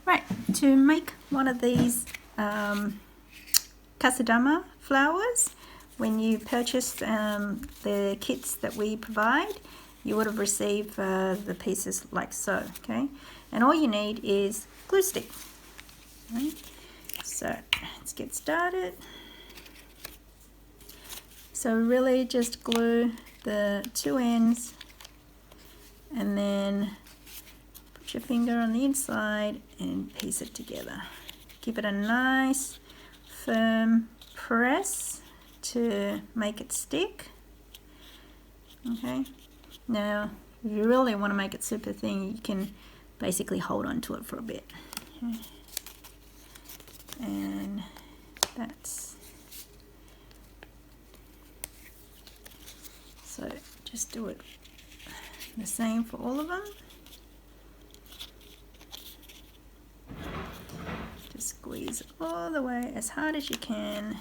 Right, to make one of these Kusudama flowers, when you purchase the kits that we provide, you would have received the pieces like so, okay? And all you need is glue stick. Right? So let's get started. So really just glue the two ends and then put your finger on the inside and piece it together. Give it a nice firm press to make it stick. Okay, now if you really want to make it super thin, you can basically hold on to it for a bit. Okay. And that's so, just do it the same for all of them. Just squeeze all the way as hard as you can.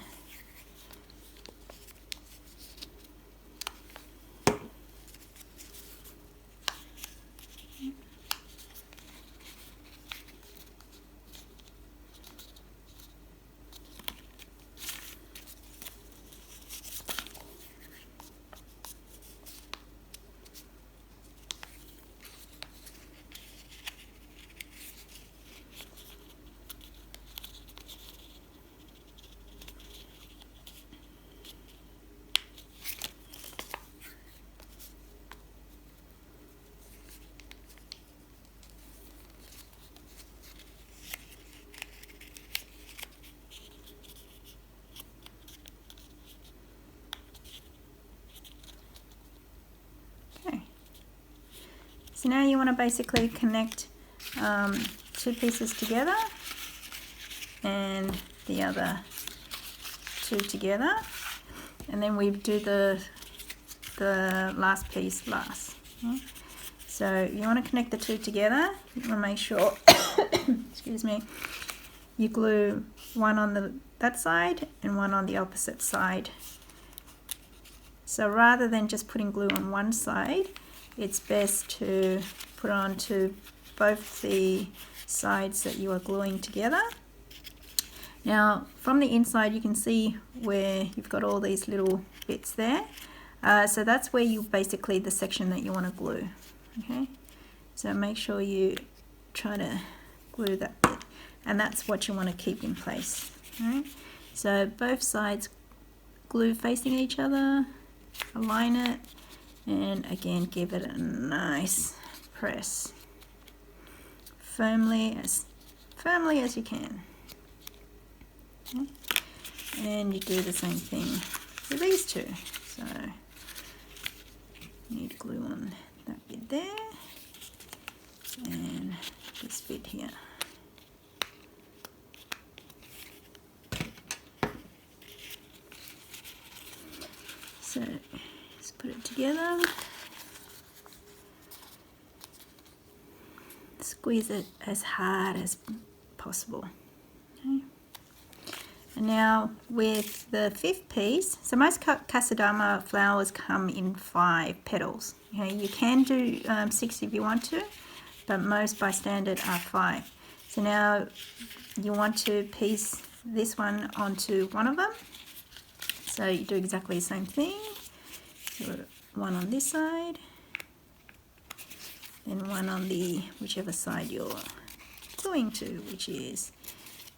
So now you want to basically connect two pieces together and the other two together, and then we do the last piece last. Okay? So you want to connect the two together. You want to make sure excuse me, you glue one on that side and one on the opposite side. So rather than just putting glue on one side, it's best to put onto both the sides that you are gluing together. Now from the inside you can see where you've got all these little bits there. So that's where you basically the section that you want to glue. Okay, so make sure you try to glue that bit, and that's what you want to keep in place. All right, so both sides glue facing each other, align it, and again give it a nice press, firmly as you can. Okay. And you do the same thing with these two. So you need glue on that bit there and this bit here. So just put it together, squeeze it as hard as possible. Okay. And now with the fifth piece, so most Kusudama flowers come in 5 petals. Okay, you can do 6 if you want to, but most by standard are 5. So now you want to piece this one onto one of them. So you do exactly the same thing. So one on this side, and one on the whichever side you're gluing to, which is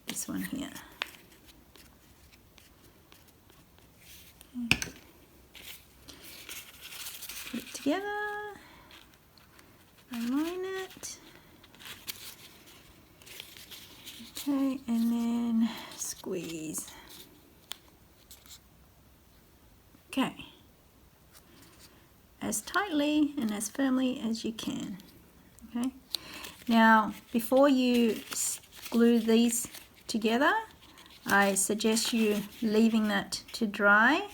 this one here. Okay. Put it together, align it, okay, and then squeeze. Okay, as tightly and as firmly as you can. Okay, now before you glue these together, I suggest you leaving that to dry.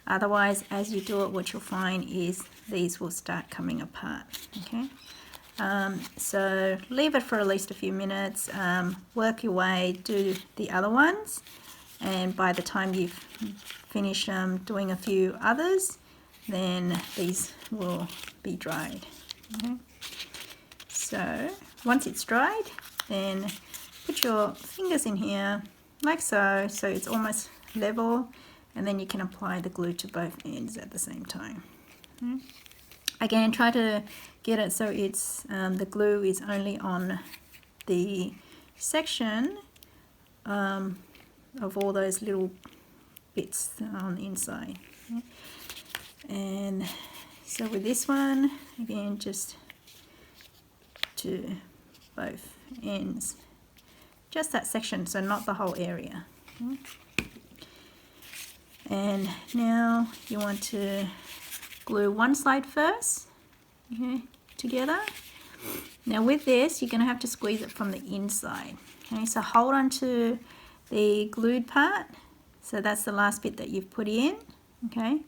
Otherwise, as you do it, what you'll find is these will start coming apart. Okay, so leave it for at least a few minutes, work your way, do the other ones, and by the time you've finished doing a few others, then these will be dried. Okay, so once it's dried, then put your fingers in here like so, so it's almost level, and then you can apply the glue to both ends at the same time. Again, try to get it so it's the glue is only on the section of all those little bits on the inside. And so with this one, again, just to both ends, just that section, so not the whole area. And now you want to glue one side first, okay, together. Now with this, you're going to have to squeeze it from the inside. Okay, so hold on to the glued part. So that's the last bit that you've put in. Okay.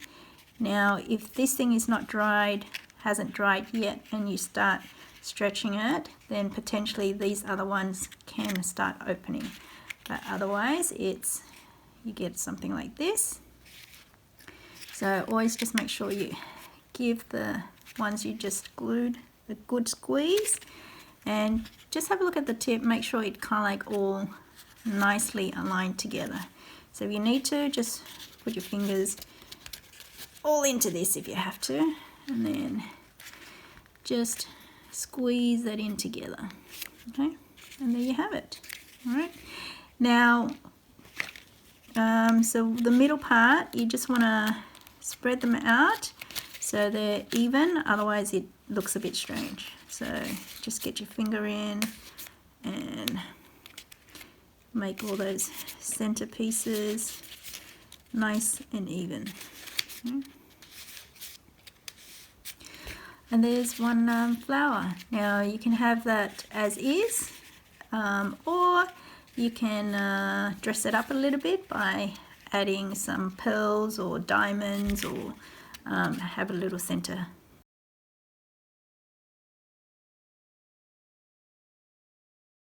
Now if this thing is not dried, hasn't dried yet, and you start stretching it, then potentially these other ones can start opening. But otherwise, you get something like this. So always just make sure you give the ones you just glued a good squeeze, and just have a look at the tip, make sure it kind of like all nicely aligned together. So if you need to, just put your fingers all into this if you have to, and then just squeeze that in together. Okay, and there you have it. All right, now so the middle part, you just want to spread them out so they're even, otherwise it looks a bit strange. So just get your finger in and make all those center pieces nice and even. Okay. And there's one flower. Now you can have that as is, or you can dress it up a little bit by adding some pearls or diamonds, or have a little center